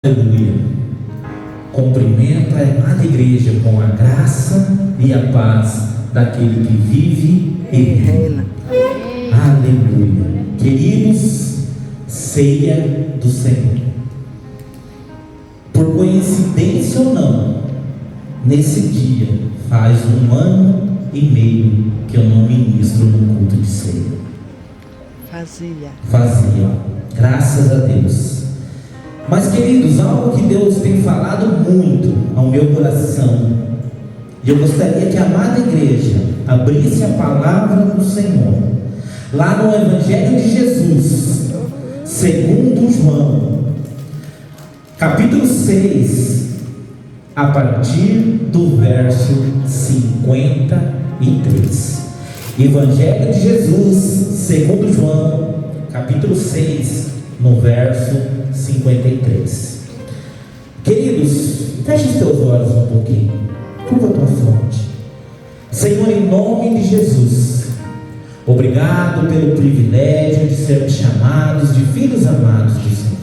Aleluia. Cumprimento a amada igreja com a graça e a paz daquele que vive e reina. Aleluia. Queridos, ceia do Senhor. Por coincidência ou não, nesse dia faz 1 ano e meio que eu não ministro no culto de ceia. Fazia, graças a Deus. Mas, queridos, algo que Deus tem falado muito ao meu coração, e eu gostaria que a amada igreja abrisse a palavra do Senhor lá no Evangelho de Jesus, segundo João, capítulo 6, a partir do verso 53. Evangelho de Jesus, segundo João, capítulo 6, no verso 53. Queridos, feche os teus olhos um pouquinho, curva a tua fronte. Senhor, em nome de Jesus, obrigado pelo privilégio de sermos chamados de filhos amados do Senhor.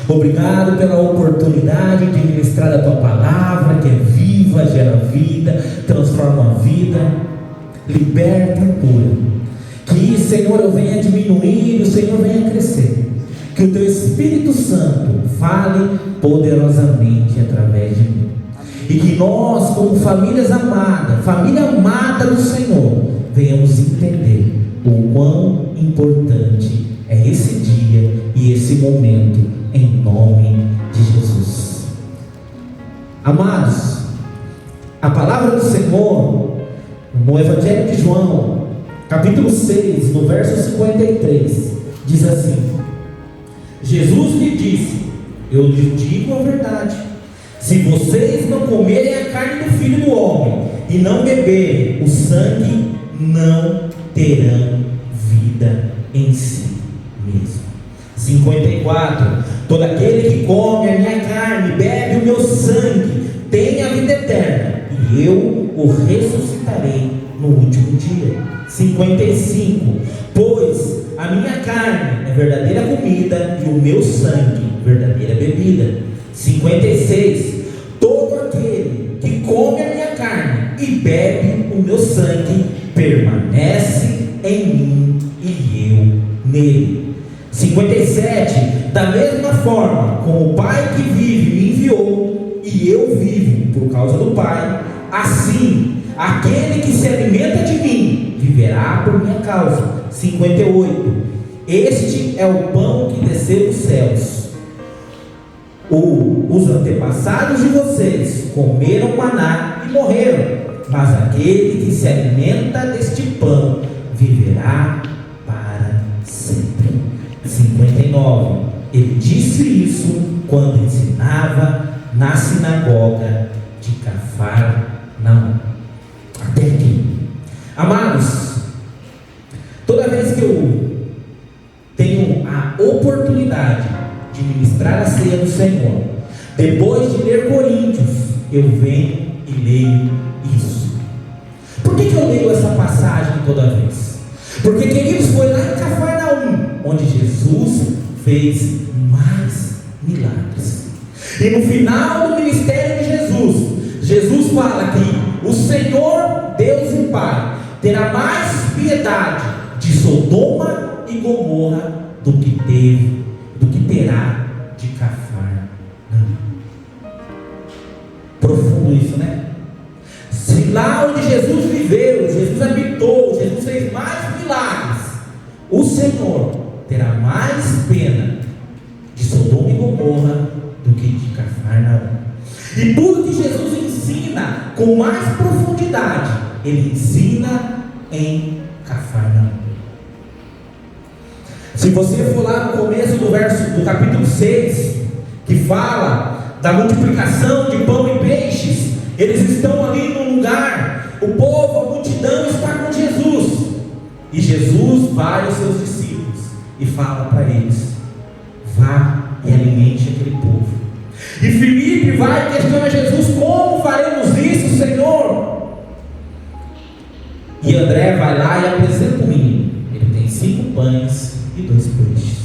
Obrigado pela oportunidade de ministrar a tua palavra, que é viva, gera vida, transforma a vida, liberta, cura. Que, Senhor, eu venha diminuir e o Senhor venha crescer. Que o teu Espírito Santo fale poderosamente através de mim. E que nós, como famílias amadas, família amada do Senhor, venhamos entender o quão importante é esse dia e esse momento, em nome de Jesus. Amados, a palavra do Senhor, no Evangelho de João, capítulo 6, no verso 53, diz assim: Jesus lhe disse: eu lhes digo a verdade, se vocês não comerem a carne do Filho do Homem e não beberem o sangue, não terão vida em si mesmo. 54. Todo aquele que come a minha carne, bebe o meu sangue, tem a vida eterna, e eu o ressuscitarei no último dia. 55. Pois a minha carne é verdadeira comida e o meu sangue verdadeira bebida. 56. Todo aquele que come a minha carne e bebe o meu sangue permanece em mim e eu nele. 57. Da mesma forma como o Pai que vive me enviou e eu vivo por causa do Pai, assim aquele que se alimenta de mim viverá por minha causa. 58. Este é o pão que desceu dos céus. Os antepassados de vocês comeram maná e morreram, mas aquele que se alimenta deste pão viverá para sempre. 59. Ele disse isso quando ensinava na sinagoga de Cafarnaum. Até aqui. Amados, toda vez que eu tenho a oportunidade de ministrar a ceia do Senhor, depois de ler Coríntios, eu venho e leio isso. Por que eu leio essa passagem toda vez? Porque, queridos, foi lá em Cafarnaum onde Jesus fez mais milagres. E no final do ministério de Jesus fala que o Senhor, Deus e Pai, terá mais piedade de Sodoma e Gomorra do que terá de Cafarnaum. Profundo isso, né? Se lá onde Jesus viveu, Jesus habitou, Jesus fez mais milagres, o Senhor terá mais pena de Sodoma e Gomorra do que de Cafarnaum. E tudo que Jesus ensina com mais profundidade, ele ensina em Cafarnaum. Se você for lá no começo do capítulo 6, que fala da multiplicação de pão e peixes, eles estão ali num lugar, o povo, a multidão está com Jesus, e Jesus vai aos seus discípulos e fala para eles: vá e alimente aquele povo. E Filipe vai e questiona Jesus: como faremos isso, Senhor? E André vai lá e apresenta o menino. Ele tem 5 pães e 2 peixes.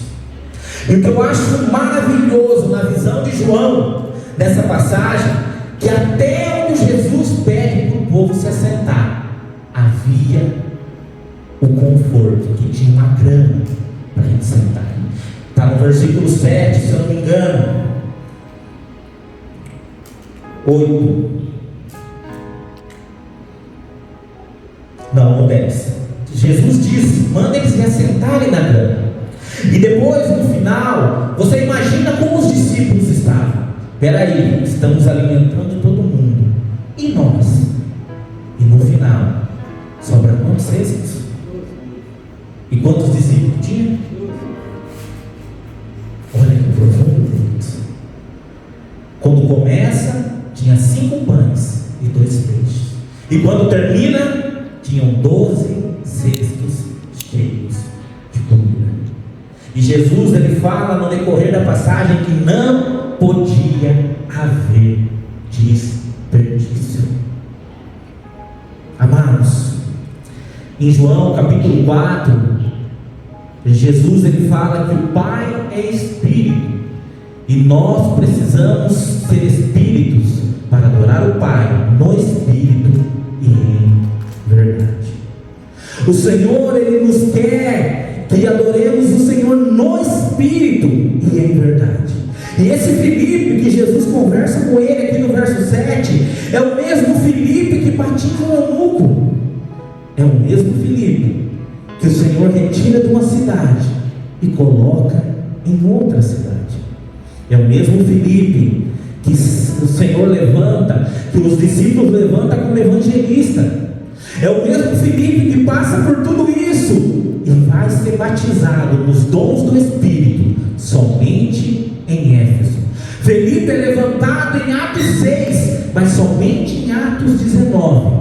E o que eu acho maravilhoso na visão de João, nessa passagem, que até onde Jesus pede para o povo se assentar, havia o conforto, que tinha uma grama para a gente sentar. Está no versículo 7, se eu não me engano, 8, não, 10. Jesus disse: manda eles se assentarem na grama. E depois, no final, você imagina como os discípulos estavam. Peraí, estamos alimentando todo mundo, e nós? E no final, sobra quantos cestos? E quantos discípulos tinha? Olha que profundo Deus. Quando começa, tinha 5 pães e 2 peixes. E quando termina, tinham 12 cestos cheios de comida. E Jesus, ele fala no decorrer da passagem que não podia haver desperdício. Amados, em João capítulo 4, Jesus, ele fala que o Pai é Espírito, e nós precisamos ser espíritos para adorar o Pai no Espírito e em verdade. O Senhor, ele nos quer que adoremos o Senhor no Espírito e em verdade. E esse Filipe que Jesus conversa com ele aqui no verso 7, é o mesmo Filipe que batiza o eunuco. É o mesmo Filipe que o Senhor retira de uma cidade e coloca em outra cidade. É o mesmo Filipe que o Senhor levanta, que os discípulos levantam como evangelista. É o mesmo Filipe que passa por tudo isso e vai ser batizado nos dons do Espírito somente em Éfeso. Filipe é levantado em Atos 6, mas somente em Atos 19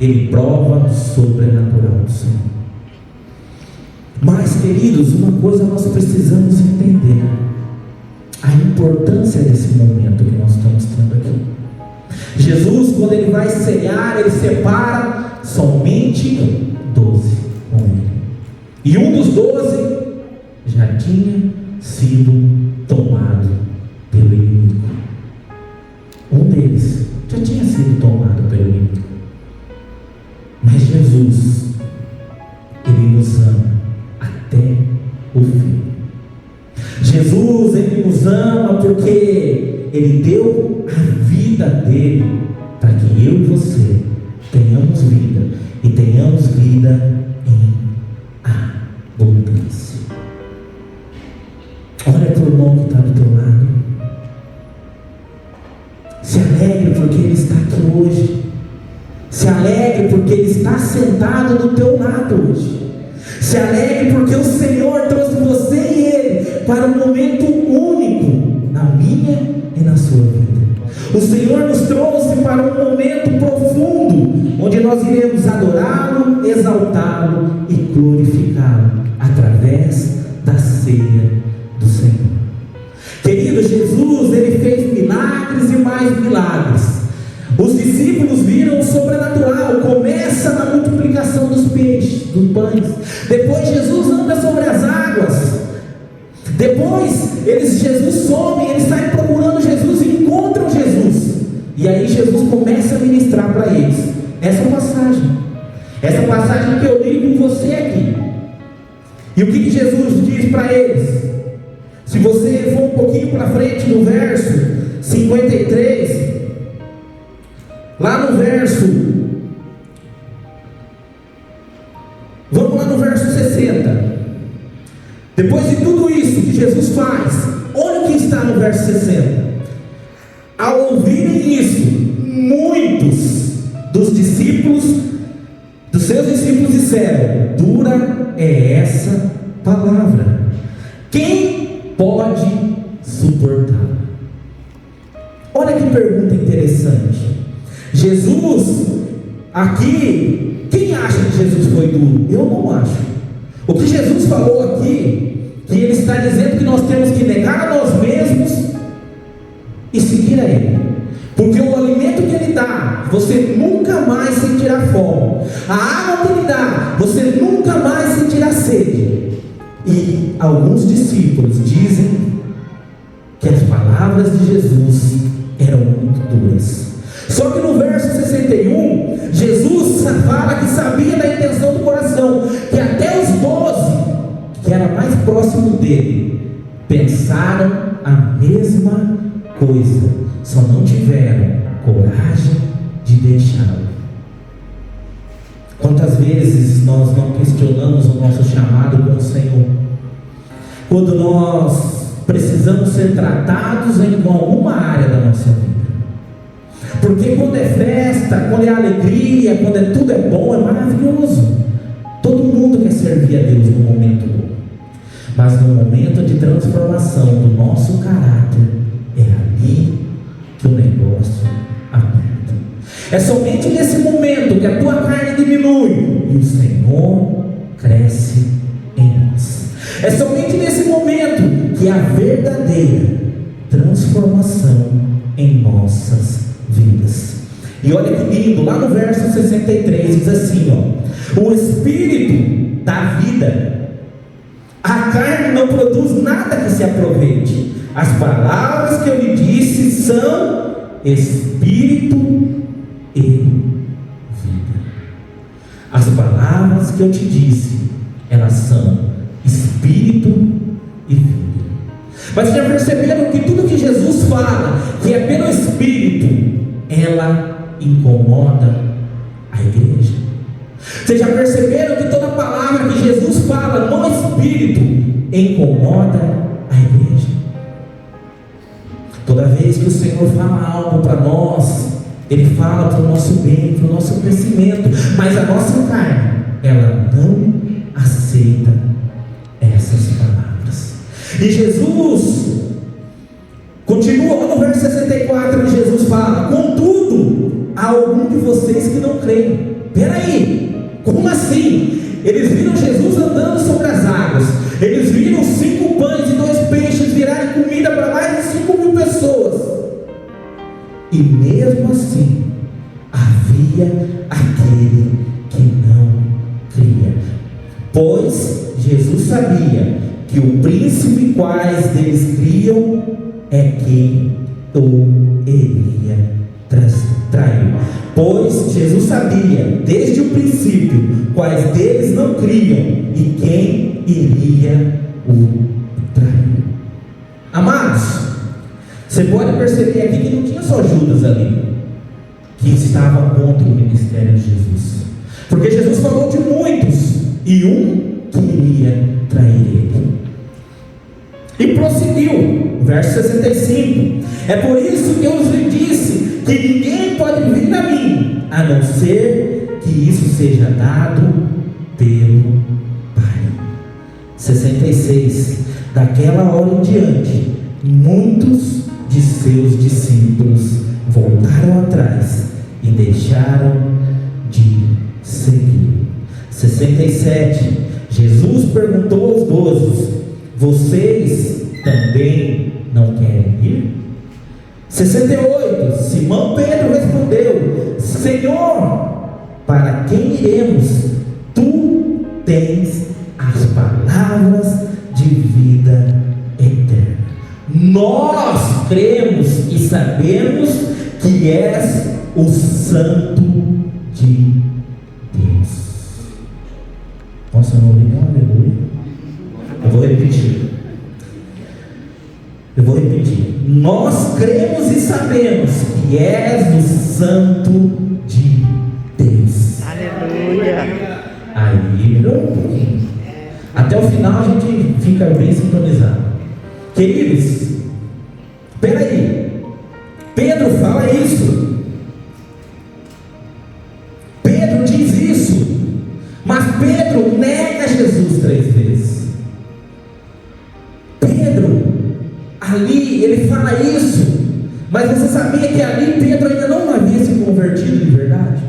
ele prova o sobrenatural do Senhor. Mas, queridos, uma coisa nós precisamos entender: a importância desse momento que nós estamos tendo aqui. Jesus, quando ele vai cear, ele separa somente 12 com ele. E um dos 12 já tinha sido tomado pelo inimigo. Um deles já tinha sido tomado pelo inimigo. Mas Jesus, ele nos ama até o fim. Jesus, ele nos ama porque ele deu a vida dele para que eu e você tenhamos vida, e tenhamos vida em abundância. Olha para o irmão que está do teu lado. Se alegre porque ele está aqui hoje. Se alegre porque ele está sentado do teu lado hoje. Se alegre porque o Senhor trouxe você e ele para um momento único na minha e na sua vida. O Senhor nos trouxe para um momento profundo, onde nós iremos adorá-lo, exaltá-lo e glorificá-lo através da ceia do Senhor. Querido, Jesus, ele fez milagres e mais milagres. Os discípulos viram o sobrenatural. Começa na multiplicação dos peixes, dos pães. Depois Jesus anda sobre as águas. Depois Jesus some, eles saem procurando Jesus e encontram Jesus. E aí Jesus começa a ministrar para eles essa passagem que eu li com você aqui. E o que Jesus diz para eles? Se você for um pouquinho para frente no verso 53, lá no verso, vamos lá no verso 60. Depois de tudo isso que Jesus faz, olha o que está no verso 60. Ao ouvirem isso, muitos dos seus discípulos disseram: dura é essa palavra, quem pode suportá-la? Olha que pergunta interessante. Jesus, aqui, quem acha que Jesus foi duro? Eu não acho. O que Jesus falou aqui, que ele está dizendo que nós temos que negar a nós mesmos e seguir a ele. Porque o alimento que ele dá, você nunca mais sentirá fome. A água que ele dá, você nunca mais sentirá sede. E alguns discípulos dizem que as palavras de Jesus eram muito duras. Só que no verso 61, Jesus fala que sabia da intenção do coração, que até os 12, que era mais próximo dele, pensaram a mesma coisa, só não tiveram coragem de deixá-lo. Quantas vezes nós não questionamos o nosso chamado com o Senhor? Quando nós precisamos ser tratados em alguma área da nossa vida. Porque quando é festa, quando é alegria, quando tudo é bom, é maravilhoso. Todo mundo quer servir a Deus no momento bom. Mas no momento de transformação do nosso caráter, é ali que o negócio aperta. É somente nesse momento que a tua carne diminui e o Senhor cresce em nós. É somente nesse momento que há verdadeira transformação em nossas vidas. E olha que lindo, lá no verso 63 diz assim, ó: o Espírito dá vida, a carne não produz nada que se aproveite. As palavras que eu lhe disse são Espírito e vida. As palavras que eu te disse, elas são Espírito e vida. Mas já perceberam que tudo que Jesus fala, que é pelo Espírito, ela incomoda a igreja? Vocês já perceberam que toda palavra que Jesus fala no Espírito incomoda a igreja? Toda vez que o Senhor fala algo para nós, Ele fala para o nosso bem, para o nosso crescimento, mas a nossa carne, ela não aceita essas palavras. E Jesus continua no verso 64, onde Jesus fala: contudo, há algum de vocês que não creem. Peraí, como assim? Eles viram Jesus andando sobre as águas, eles viram 5 pães e 2 peixes virarem comida para mais de 5.000 pessoas, e mesmo assim havia aquele que não cria, pois Jesus sabia que o príncipe quais deles criam é quem o iria trair. Pois Jesus sabia desde o princípio quais deles não criam e quem iria o trair. Amados, você pode perceber aqui que não tinha só Judas ali que estava contra o ministério de Jesus, porque Jesus falou de muitos e um que iria trair ele. E prosseguiu, verso 65: é por isso que eu lhe disse que ninguém pode vir a mim, a não ser que isso seja dado pelo Pai. 66: daquela hora em diante, muitos de seus discípulos voltaram atrás e deixaram de seguir. 67: Jesus perguntou aos 12: vocês também não querem ir? 68: Simão Pedro respondeu: Senhor, para quem iremos? Tu tens as palavras de vida eterna. Nós cremos e sabemos que és o Santo de Deus. Posso não ouvir? Aleluia. Eu vou repetir. Nós cremos e sabemos que és o Santo de Deus. Aleluia. Aí, um pouquinho. Até o final a gente fica bem sintonizado. Queridos, peraí. Pedro fala isso. Pedro diz isso. Mas Pedro nega Jesus 3 vezes. Ali ele fala isso, mas você sabia que ali Pedro ainda não havia se convertido de verdade?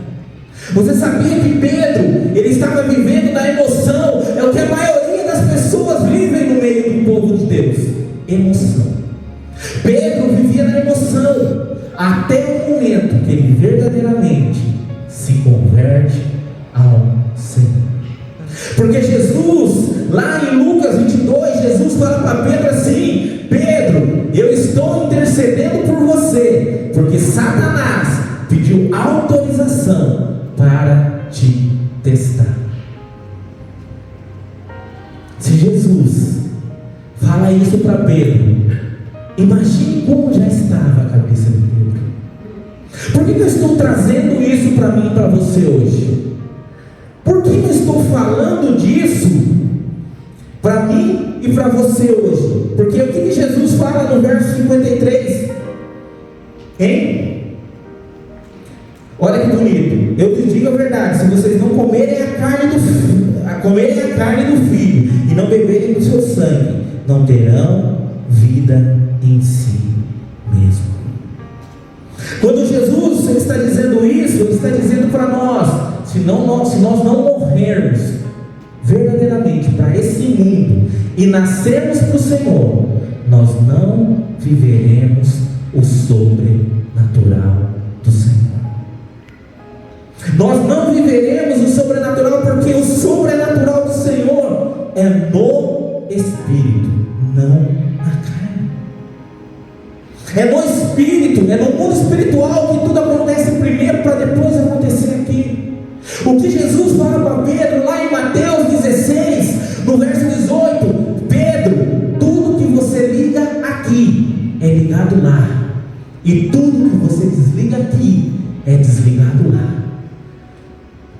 Você sabia que Pedro, ele estava vivendo na emoção? É o que a maioria das pessoas vivem no meio do povo de Deus: emoção. Pedro vivia na emoção, até o momento que ele verdadeiramente se converte ao Senhor. Porque Jesus, lá em Lucas 22, por você, porque Satanás pediu autorização para te testar. Se Jesus fala isso para Pedro, imagine como já estava a cabeça de Pedro. Por que eu estou trazendo isso para mim e para você hoje? Por que eu estou falando disso para mim e para você hoje? Porque o que Jesus fala no verso 53? Hein? Olha que bonito. Eu te digo a verdade: se vocês não comerem a carne do Filho e não beberem do seu sangue, não terão vida em si mesmo. Quando Jesus está dizendo isso, Ele está dizendo para nós: se nós não morrermos verdadeiramente para esse mundo e nascermos para o Senhor, nós não viveremos o sobrenatural do Senhor. Nós não viveremos o sobrenatural, porque o sobrenatural do Senhor é no Espírito, não na carne. É no Espírito, é no mundo espiritual que tudo acontece primeiro para depois acontecer aqui. O que Jesus fala para Pedro lá em Mateus 16, no verso 18: Pedro, tudo que você liga aqui é ligado lá, e tudo que você desliga aqui é desligado lá.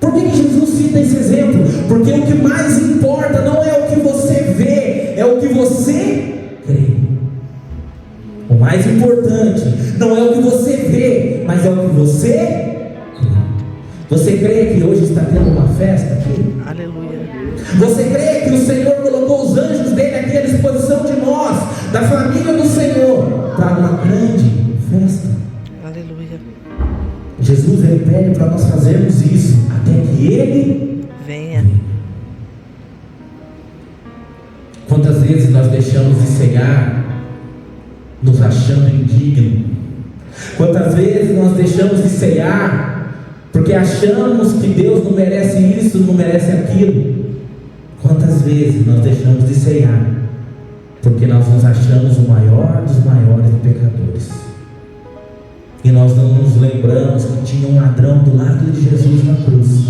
Por que Jesus cita esse exemplo? Porque o que mais importa não é o que você vê, é o que você crê. O mais importante não é o que você vê, mas é o que você crê. Você crê que hoje está tendo uma festa aqui? Aleluia. Você crê que o Senhor colocou os anjos dele aqui à disposição de nós, da família do Senhor, para uma grande festa? Aleluia. Jesus, Ele pede para nós fazermos isso até que Ele venha. Quantas vezes nós deixamos de cegar nos achando indigno? Quantas vezes nós deixamos de cegar porque achamos que Deus não merece isso, não merece aquilo? Quantas vezes nós deixamos de cegar porque nós nos achamos o maior dos maiores pecadores? E nós não nos lembramos que tinha um ladrão do lado de Jesus na cruz.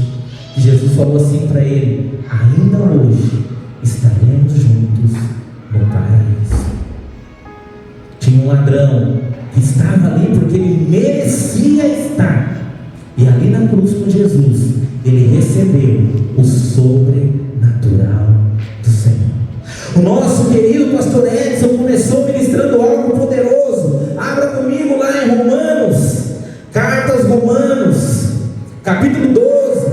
E Jesus falou assim para ele: ainda hoje estaremos juntos no paraíso. Tinha um ladrão que estava ali porque ele merecia estar. E ali na cruz com Jesus, ele recebeu o sobrenatural do Senhor. O nosso querido pastor Edson começou ministrando algo poderoso. Abra comigo lá em Romanos, carta aos Romanos, capítulo 12.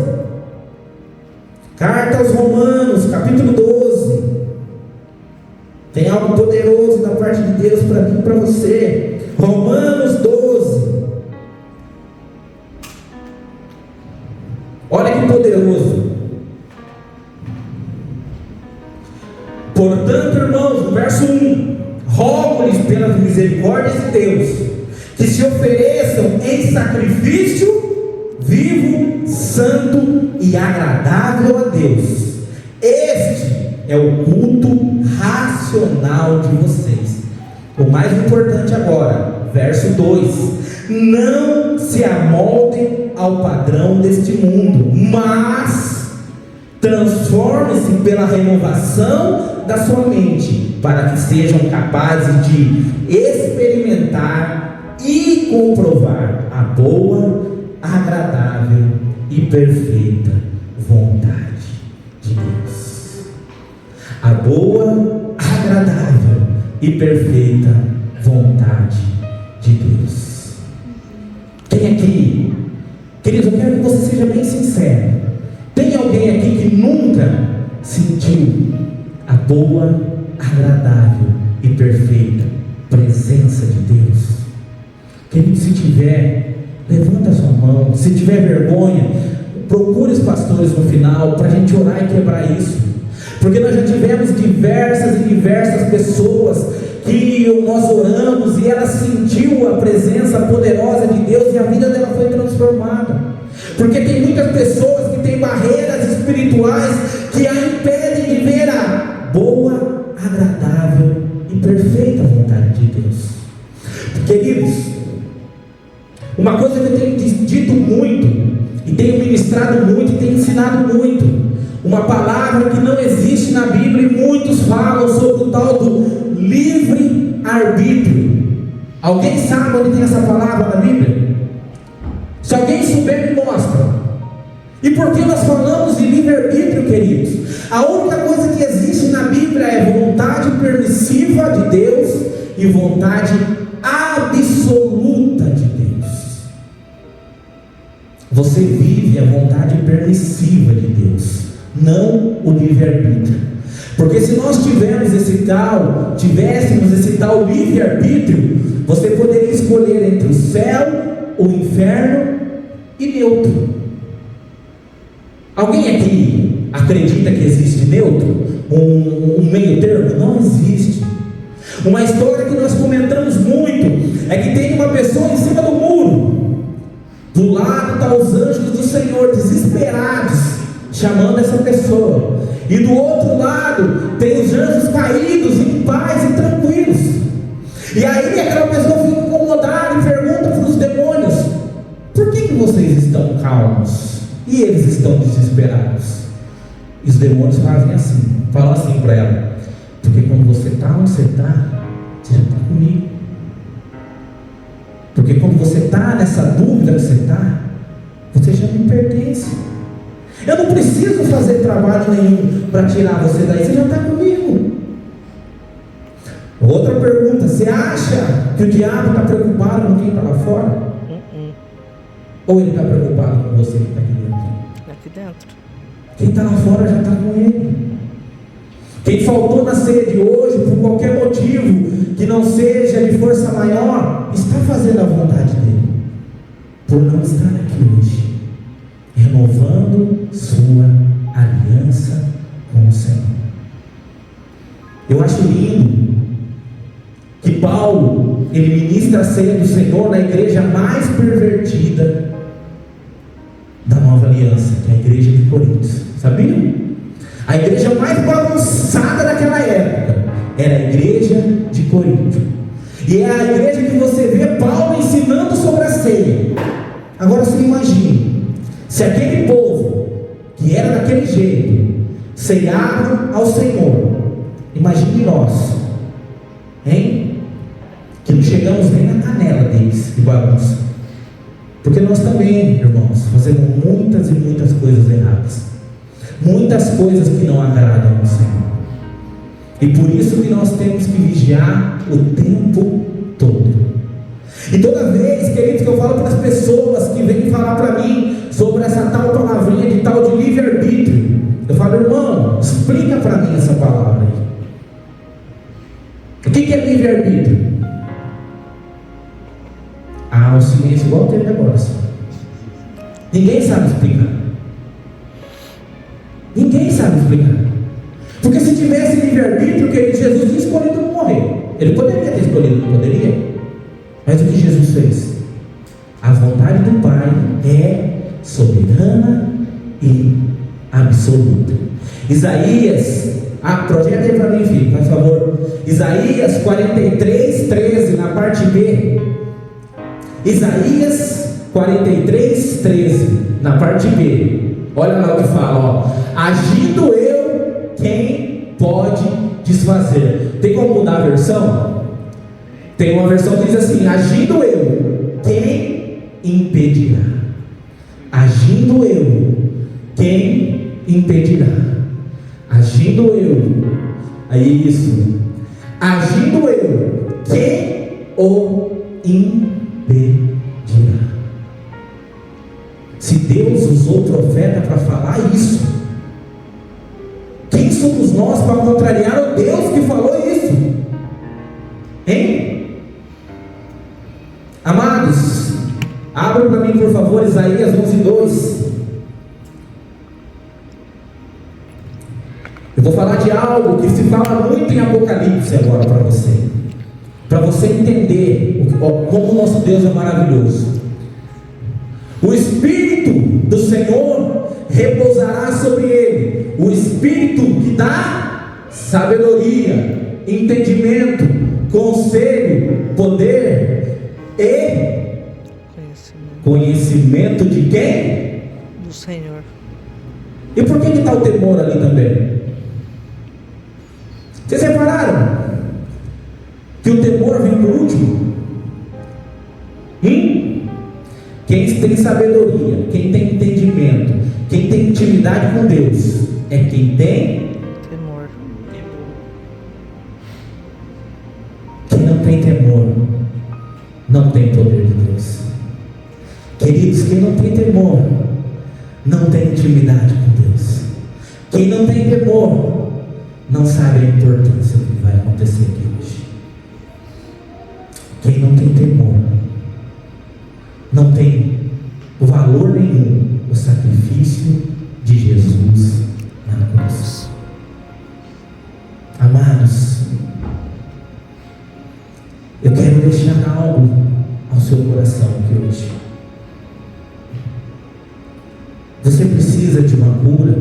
Carta aos Romanos, capítulo 12. Tem algo poderoso da parte de Deus para mim e para você. Romanos 12. Olha que poderoso. Portanto, irmãos, no verso 1: rogo-lhes pelas misericórdias de Deus, que se ofereçam em sacrifício vivo, santo e agradável a Deus. Este é o culto racional de vocês. O mais importante agora, verso 2: não se amoldem ao padrão deste mundo, mas transformem-se pela renovação da sua mente, para que sejam capazes de experimentar e comprovar a boa, agradável e perfeita vontade de Deus. A boa, agradável e perfeita vontade de Deus. Quem aqui, queridos, eu quero que você seja bem sincero. Tem alguém aqui que nunca sentiu a boa, agradável e perfeita presença de Deus? Querido, se tiver, levanta a sua mão. Se tiver vergonha, procure os pastores no final para a gente orar e quebrar isso. Porque nós já tivemos diversas pessoas que nós oramos e ela sentiu a presença poderosa de Deus e a vida dela foi transformada. Porque tem muitas pessoas que têm barreiras espirituais que a impedem de ver a boa, agradável e perfeita vontade de Deus. Queridos, Uma coisa que eu tenho dito muito, e tenho ministrado muito, e tenho ensinado muito, uma palavra que não existe na Bíblia, e muitos falam sobre o tal do livre-arbítrio. Alguém sabe onde tem essa palavra na Bíblia? Se alguém souber, me mostra. E por que nós falamos de livre-arbítrio, queridos? A única coisa que existe na Bíblia é vontade permissiva de Deus e vontade absoluta de Deus. Você vive a vontade permissiva de Deus, não o livre-arbítrio. Porque se nós tivéssemos esse tal livre-arbítrio, você poderia escolher entre o céu, o inferno e neutro. Alguém aqui acredita que existe neutro? Um meio termo? Não existe. Uma história que nós comentamos muito é que tem uma pessoa em cima do muro. Do lado estão os anjos do Senhor desesperados, chamando essa pessoa. E do outro lado tem os anjos caídos, em paz e tranquilos. E aí aquela pessoa fica incomodada e pergunta para os demônios: por que vocês estão calmos? E eles estão desesperados. E os demônios falam assim para ela: porque quando você está onde você está, você já está comigo. Porque quando você está nessa dúvida que você está, você já me pertence. Eu não preciso fazer trabalho nenhum para tirar você daí, você já está comigo. Outra pergunta: você acha que o diabo está preocupado com quem está lá fora? Ou ele está preocupado com você que está aqui dentro? Aqui dentro. Quem está lá fora já está com ele. Quem faltou na ceia de hoje, por qualquer motivo que não seja de força maior, está fazendo a vontade dele, por não estar aqui hoje, renovando sua aliança com o Senhor. Eu acho lindo que Paulo, ele ministra a ceia do Senhor na igreja mais pervertida da nova aliança, que é a igreja de Corinto. Sabiam? A igreja mais bagunçada daquela época era a igreja de Corinto. E é a igreja que você vê Paulo ensinando sobre a ceia. Agora você imagina, se aquele povo que era daquele jeito ceiava ao Senhor, imagine nós, hein? Que não chegamos nem na canela deles de bagunça. Porque nós também, irmãos, fazemos muitas e muitas coisas erradas, muitas coisas que não agradam ao Senhor. E por isso que nós temos que vigiar o tempo todo. E toda vez, queridos, que eu falo para as pessoas que vêm falar para mim sobre essa tal palavrinha de tal de livre-arbítrio, eu falo: irmão, explica para mim essa palavra aí. O que é livre-arbítrio? O silêncio igual teve agora. Ninguém sabe explicar. Ninguém sabe explicar. Porque se tivesse livre-arbítrio, que Jesus tinha escolhido não morrer. Ele poderia ter escolhido, não poderia? Mas o que Jesus fez? A vontade do Pai é soberana e absoluta. Isaías, projeta aí para mim, filho, por favor. Isaías 43, 13, na parte B. Isaías 43, 13, na parte B. Olha lá o que fala, ó: agindo eu, quem pode desfazer? Tem como mudar a versão? Tem uma versão que diz assim: agindo eu, quem impedirá? Agindo eu, quem impedirá? Agindo eu, aí isso. Agindo eu, quem o impedirá? Se Deus usou o profeta para falar isso, quem somos nós para contrariar o Deus que falou isso? Hein? Amados, abra para mim, por favor, Isaías 11:2. Eu vou falar de algo que se fala muito em Apocalipse agora para você entender como o nosso Deus é maravilhoso. O Espírito do Senhor repousará sobre ele, o Espírito que dá sabedoria, entendimento, conselho, poder e Conhecimento de quem? Do Senhor. E por que está o temor ali também? Vocês repararam que o temor vem por último? Quem tem sabedoria, quem tem entendimento, quem tem intimidade com Deus, é quem tem temor. Quem não tem temor, não tem poder de Deus. Queridos, quem não tem temor, não tem intimidade com Deus. Quem não tem temor, não sabe a importância do que vai acontecer aqui hoje. Quem não tem temor, não tem valor nenhum o sacrifício de Jesus na cruz. Amados, eu quero deixar algo ao seu coração aqui hoje. Você precisa de uma cura?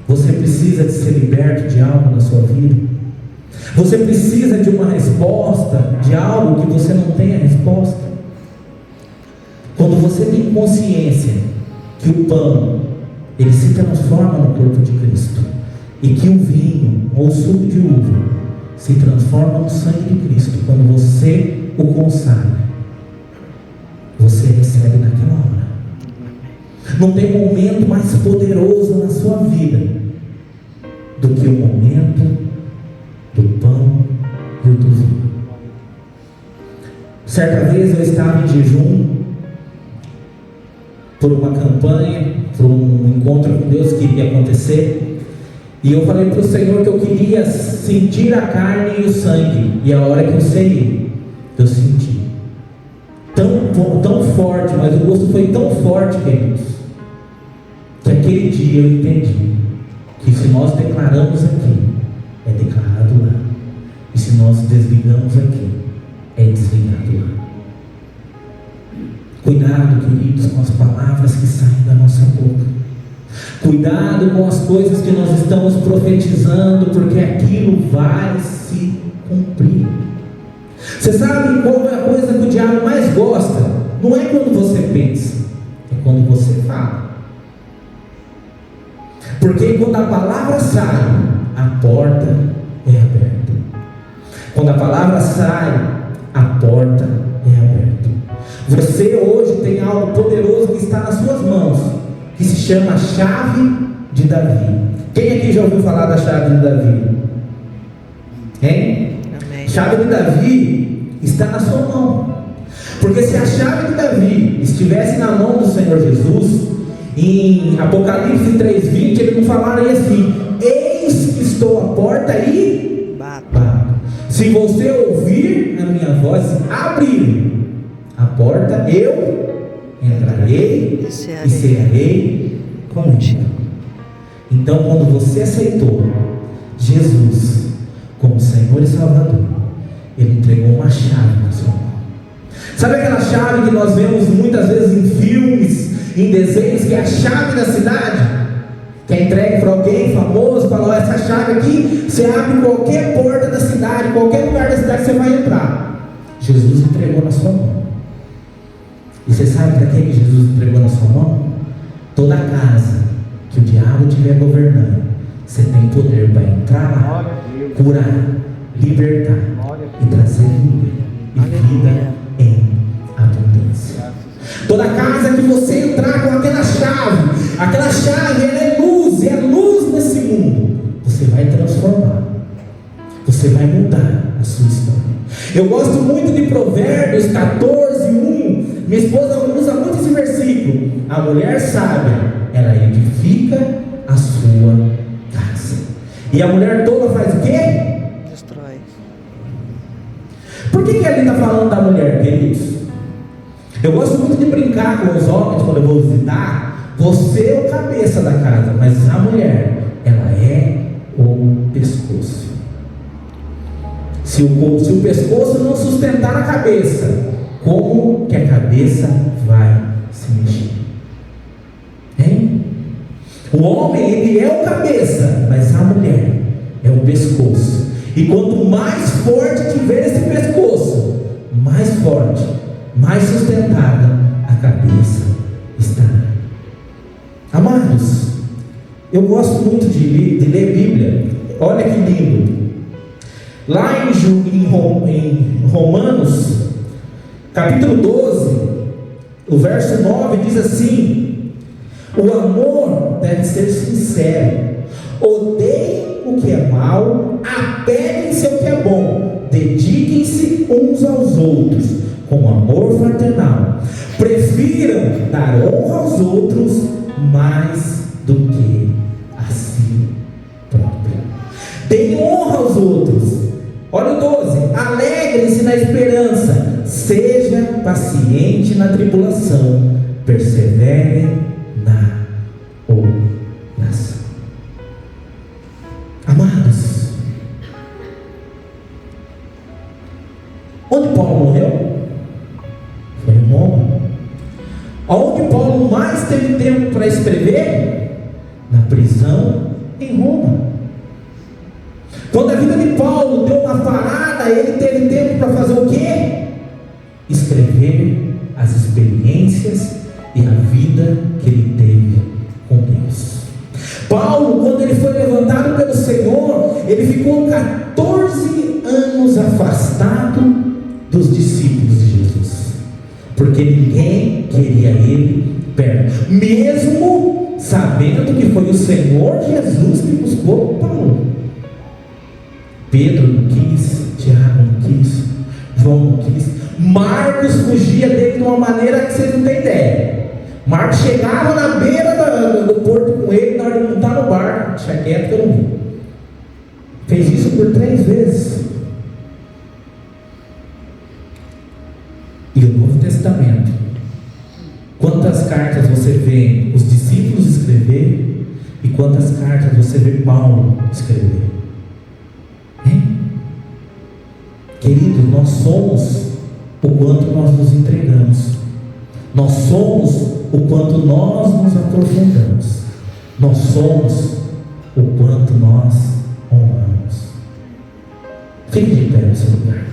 Você precisa de ser liberto de algo na sua vida? Você precisa de uma resposta de algo que você não tem a resposta? Quando você tem consciência que o pão, ele se transforma no corpo de Cristo, e que o vinho ou o suco de uva se transforma no sangue de Cristo, quando você o consagra, você recebe naquela hora. Não tem momento mais poderoso na sua vida do que o momento do pão e do vinho. Certa vez eu estava em jejum por uma campanha, por um encontro com Deus que iria acontecer, e eu falei para o Senhor que eu queria sentir a carne e o sangue, e a hora que eu sei, eu senti tão forte, mas o gosto foi tão forte, queridos, que aquele dia eu entendi que se nós declaramos aqui, é declarado lá, e se nós desligamos aqui, é desligado lá. Cuidado, queridos, com as palavras que saem da nossa boca. Cuidado com as coisas que nós estamos profetizando, porque aquilo vai se cumprir. Você sabe qual é a coisa que o diabo mais gosta? Não é quando você pensa, é quando você fala. Porque quando a palavra sai, a porta é aberta. Quando a palavra sai, a porta é aberta. Você hoje tem algo poderoso que está nas suas mãos, que se chama chave de Davi. Quem aqui já ouviu falar da chave de Davi? Hein? Amém. Chave de Davi está na sua mão. Porque se a chave de Davi estivesse na mão do Senhor Jesus, em Apocalipse 3:20, ele não falaria assim: eis que estou à porta e bato. Se você ouvir a minha voz, abrir a porta, eu entrarei e cearei contigo. Então, quando você aceitou Jesus como Senhor e Salvador, Ele entregou uma chave na sua mão. Sabe aquela chave que nós vemos muitas vezes em filmes, em desenhos, que é a chave da cidade? Que é entregue para alguém famoso, fala: ó, essa chave aqui, você abre qualquer porta da cidade, qualquer lugar da cidade você vai entrar. Jesus entregou na sua mão. E você sabe para quem que Jesus entregou na sua mão? Toda casa que o diabo estiver governando, você tem poder para entrar lá, curar, libertar e trazer vida e vida em abundância. Toda casa que você entrar com aquela chave ela é luz nesse mundo, você vai transformar, você vai mudar a sua história. Eu gosto muito de Provérbios 14:1. Minha esposa usa muito esse versículo: a mulher sábia, ela edifica a sua casa, e a mulher tola faz o quê? Destrói. Por que ali está falando da mulher, queridos? Eu gosto muito de brincar com os homens quando eu vou visitar. Você é o cabeça da casa, mas a mulher, ela é o pescoço. Se o pescoço não sustentar a cabeça, como que a cabeça vai se mexer? Hein? O homem, ele é o cabeça, mas a mulher é o pescoço. E quanto mais forte tiver esse pescoço, mais forte, mais sustentada a cabeça estará. Amados, eu gosto muito de ler Bíblia. Olha que lindo. Lá em Romanos, capítulo 12, o verso 9 diz assim: o amor deve ser sincero, odeiem o que é mal, apeguem-se ao que é bom, dediquem-se uns aos outros com amor fraternal, prefiram dar honra aos outros mais do que a si próprio. Deem honra aos outros. Olha o 12: alegrem-se na esperança, seja paciente na tribulação, persevere na oração. Amados, onde Paulo morreu? Foi em Roma. Aonde Paulo mais teve tempo para escrever? Na prisão em Roma. Quando a vida de Paulo deu uma parada, ele teve tempo para fazer o quê? Escrever as experiências e a vida que ele teve com Deus. Paulo, quando ele foi levantado pelo Senhor, ele ficou 14 anos afastado dos discípulos de Jesus, porque ninguém queria ele perto, mesmo sabendo que foi o Senhor Jesus que buscou Paulo. Pedro não quis, Tiago não quis, João não quis, Marcos fugia dele de uma maneira que vocês não têm ideia. Marcos chegava na beira do porto com ele, na hora de montar no barco, deixa quieto que eu não vi. Fez isso por 3 vezes. E o Novo Testamento, quantas cartas você vê os discípulos escrever e quantas cartas você vê Paulo escrever? Queridos, nós somos o quanto nós nos entregamos, nós somos o quanto nós nos aprofundamos, nós somos o quanto nós honramos. Fique de pé no seu lugar.